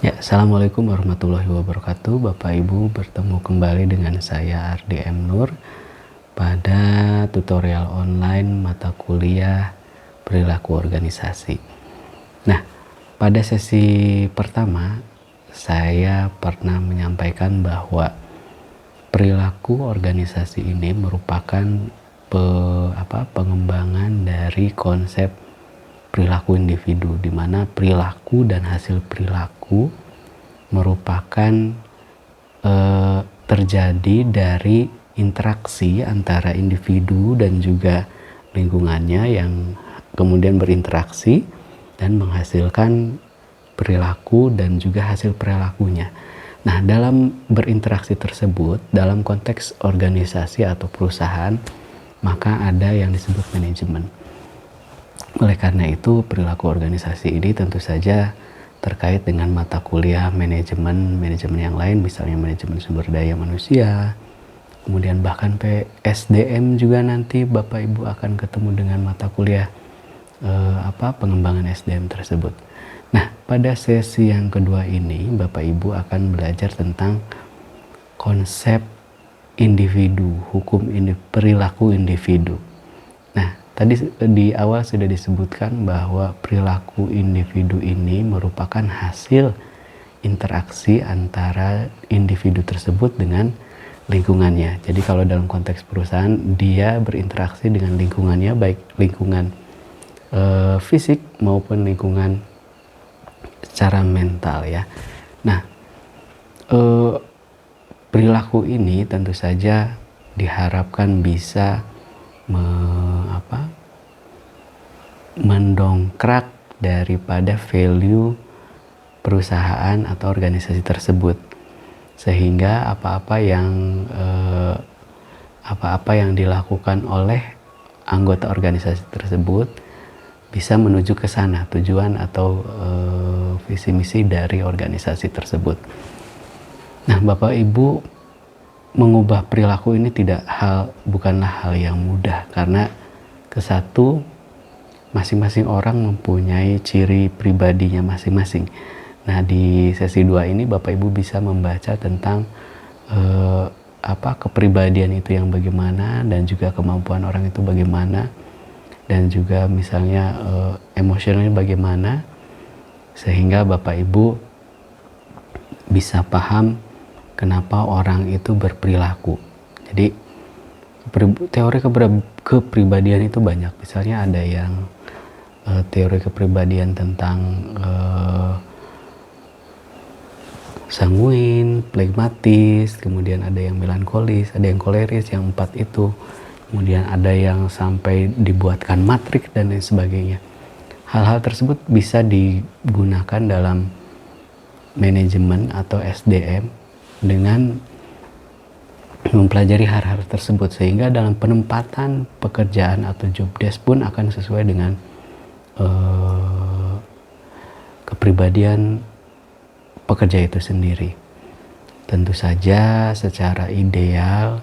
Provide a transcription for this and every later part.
Ya, Assalamualaikum warahmatullahi wabarakatuh. Bapak Ibu bertemu kembali dengan saya Ardi M. Nur pada tutorial online mata kuliah perilaku organisasi. Nah, pada sesi pertama saya pernah menyampaikan bahwa perilaku organisasi ini merupakan pengembangan dari konsep perilaku individu, di mana perilaku dan hasil perilaku merupakan terjadi dari interaksi antara individu dan juga lingkungannya yang kemudian berinteraksi dan menghasilkan perilaku dan juga hasil perilakunya. Nah, dalam berinteraksi tersebut, dalam konteks organisasi atau perusahaan, maka ada yang disebut manajemen. Oleh karena itu, perilaku organisasi ini tentu saja terkait dengan mata kuliah manajemen yang lain, misalnya manajemen sumber daya manusia, kemudian bahkan SDM juga nanti Bapak Ibu akan ketemu dengan mata kuliah pengembangan SDM tersebut. Nah, pada sesi yang kedua ini Bapak Ibu akan belajar tentang konsep individu, perilaku individu. Nah, tadi di awal sudah disebutkan bahwa perilaku individu ini merupakan hasil interaksi antara individu tersebut dengan lingkungannya. Jadi kalau dalam konteks perusahaan, dia berinteraksi dengan lingkungannya, baik lingkungan fisik maupun lingkungan secara mental ya. Nah, perilaku ini tentu saja diharapkan bisa mendongkrak daripada value perusahaan atau organisasi tersebut, sehingga apa-apa yang dilakukan oleh anggota organisasi tersebut bisa menuju ke sana tujuan atau visi misi dari organisasi tersebut. Nah, Bapak Ibu, mengubah perilaku ini bukanlah hal yang mudah, karena kesatu, masing-masing orang mempunyai ciri pribadinya masing-masing. Nah, di sesi 2 ini Bapak Ibu bisa membaca tentang kepribadian itu yang bagaimana, dan juga kemampuan orang itu bagaimana, dan juga misalnya emosionalnya bagaimana, sehingga Bapak Ibu bisa paham kenapa orang itu berperilaku. Jadi teori kepribadian itu banyak. Misalnya ada yang teori kepribadian tentang sanguin, flegmatis, kemudian ada yang melankolis, ada yang koleris, yang 4 itu. Kemudian ada yang sampai dibuatkan matrik dan lain sebagainya. Hal-hal tersebut bisa digunakan dalam manajemen atau SDM dengan mempelajari hal-hal tersebut, sehingga dalam penempatan pekerjaan atau job desk pun akan sesuai dengan kepribadian pekerja itu sendiri. Tentu saja secara ideal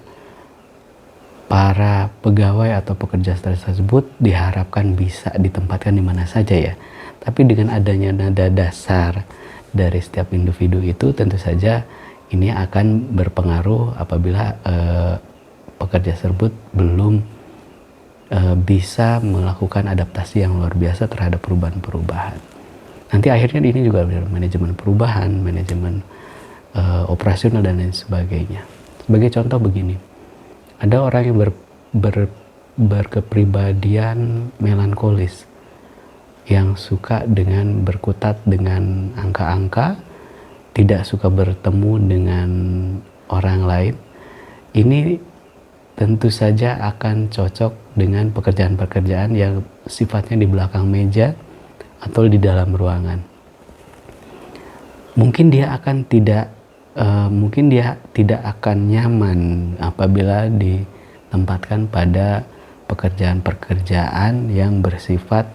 para pegawai atau pekerja tersebut diharapkan bisa ditempatkan di mana saja ya. Tapi dengan adanya nada dasar dari setiap individu itu, tentu saja ini akan berpengaruh apabila pekerja tersebut belum bisa melakukan adaptasi yang luar biasa terhadap perubahan-perubahan. Nanti akhirnya ini juga manajemen perubahan, manajemen operasional dan lain sebagainya. Sebagai contoh begini, ada orang yang berkepribadian melankolis, yang suka dengan berkutat dengan angka-angka, tidak suka bertemu dengan orang lain. Ini tentu saja akan cocok dengan pekerjaan-pekerjaan yang sifatnya di belakang meja atau di dalam ruangan. Mungkin dia tidak akan nyaman apabila ditempatkan pada pekerjaan-pekerjaan yang bersifat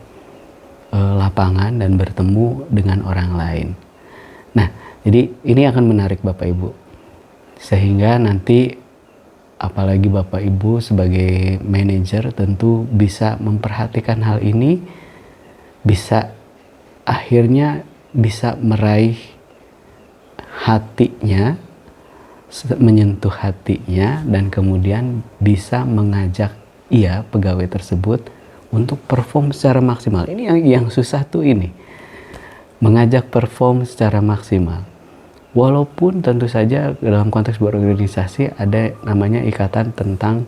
lapangan dan bertemu dengan orang lain. Nah, jadi ini akan menarik Bapak Ibu, sehingga nanti apalagi Bapak Ibu sebagai manajer tentu bisa memperhatikan hal ini, akhirnya bisa meraih hatinya, menyentuh hatinya, dan kemudian bisa mengajak pegawai tersebut untuk perform secara maksimal. Ini yang susah tuh, ini mengajak perform secara maksimal. Walaupun tentu saja dalam konteks berorganisasi ada namanya ikatan tentang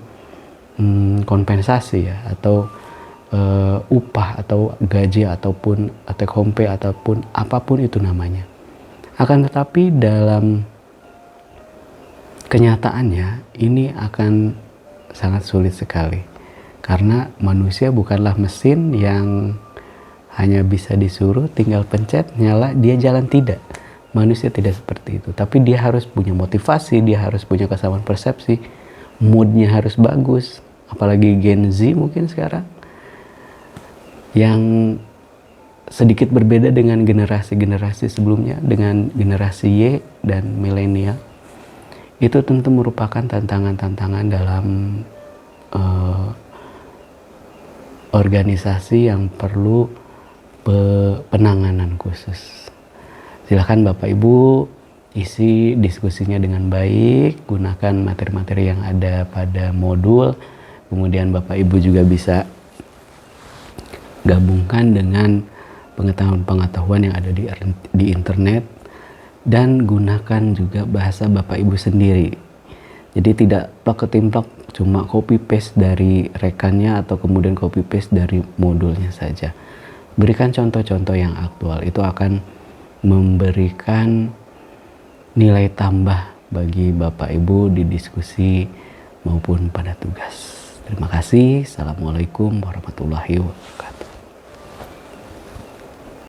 kompensasi ya, atau upah atau gaji ataupun take home pay ataupun apapun itu namanya. Akan tetapi dalam kenyataannya ini akan sangat sulit sekali, karena manusia bukanlah mesin yang hanya bisa disuruh tinggal pencet nyala dia jalan. Tidak, manusia tidak seperti itu, tapi dia harus punya motivasi, dia harus punya kesamaan persepsi, moodnya harus bagus. Apalagi Gen Z mungkin sekarang yang sedikit berbeda dengan generasi-generasi sebelumnya, dengan generasi Y dan milenial. Itu tentu merupakan tantangan-tantangan dalam organisasi yang perlu penanganan khusus. Silakan Bapak Ibu isi diskusinya dengan baik, gunakan materi-materi yang ada pada modul. Kemudian Bapak Ibu juga bisa gabungkan dengan pengetahuan-pengetahuan yang ada di internet, dan gunakan juga bahasa Bapak Ibu sendiri. Jadi tidak plak ketimplak cuma copy paste dari rekannya atau kemudian copy paste dari modulnya saja. Berikan contoh-contoh yang aktual, itu akan memberikan nilai tambah bagi Bapak Ibu di diskusi maupun pada tugas. Terima kasih. Assalamualaikum warahmatullahi wabarakatuh.